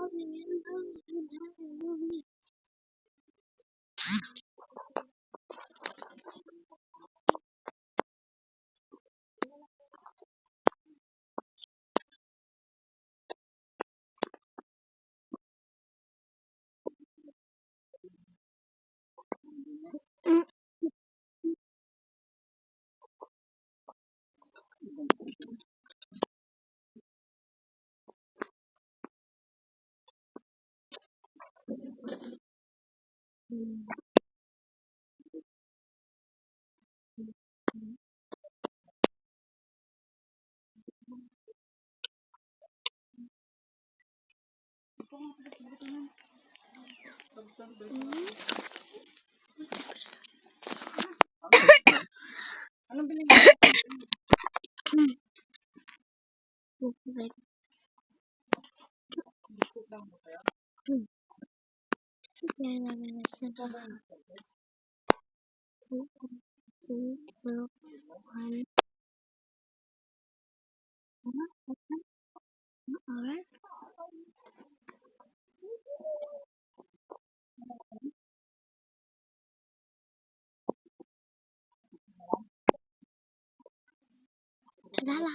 Anong bilhin mo? Like, Biscuit lang mo kaya? kaya naman na siya. 2, 2, 12, 1. Alright. Adala.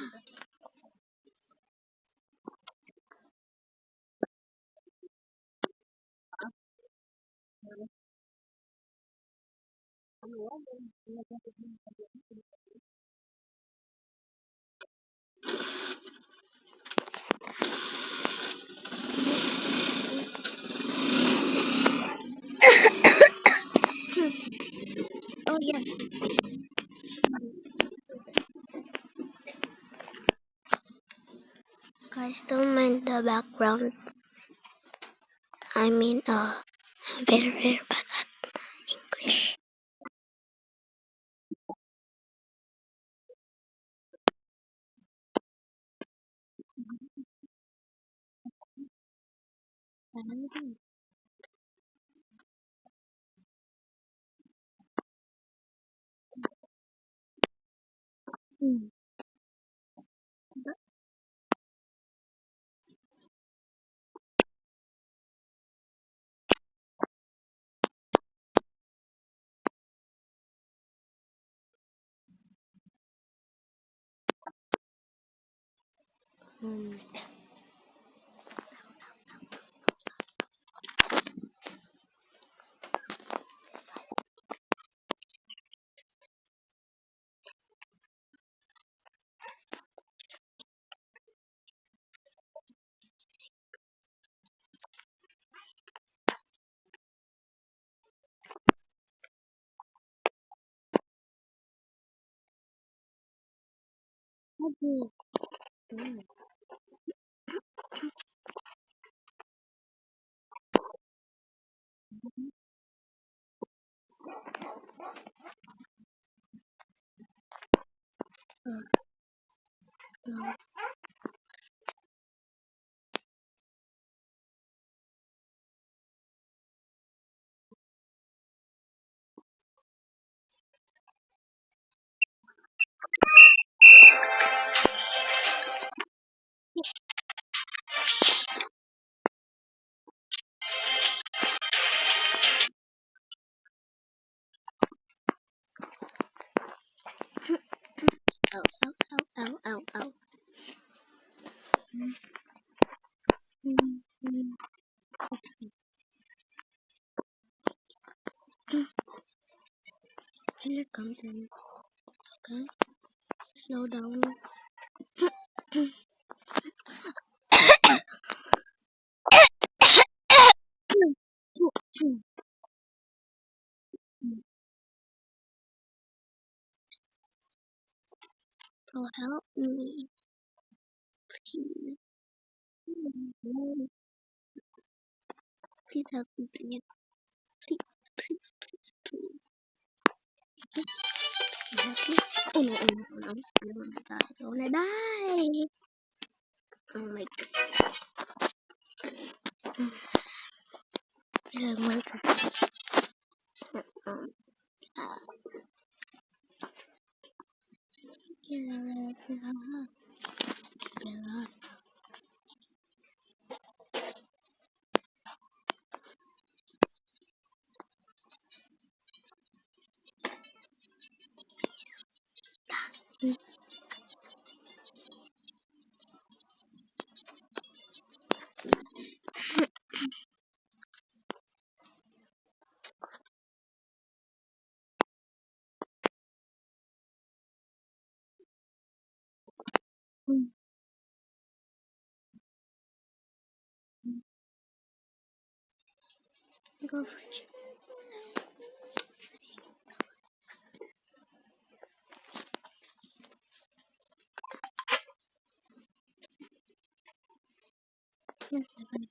Oh yes. Guys, don't mind the background. I mean, very, very bad at English. Hmm. Hmm. Okay. Hmm. No. Ow, ow, ow, ow, ow, ow. Hmm. Hmm. Here comes in. Okay. Slow down. Oh, help me, please. Please help me, please. Please, please, please, please. Help me. Oh no, oh no, oh no. I don't wanna die. I don't wanna die. Oh my god. I'm melted. Um, uh, Go for it. Yes, I don't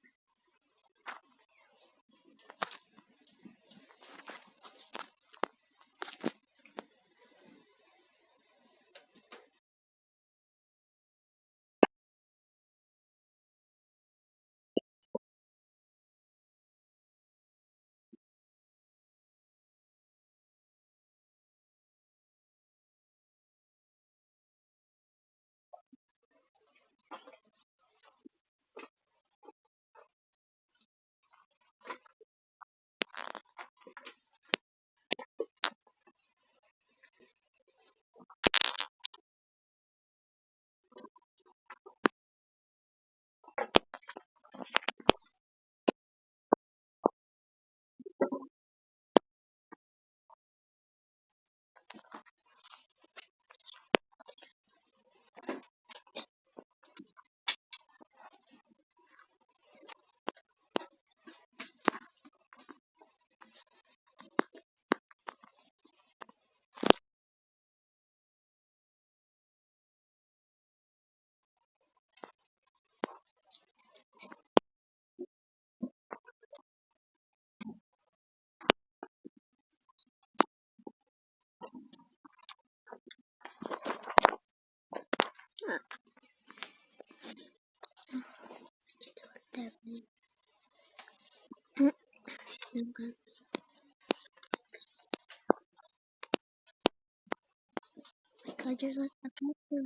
have it. God, you're such a good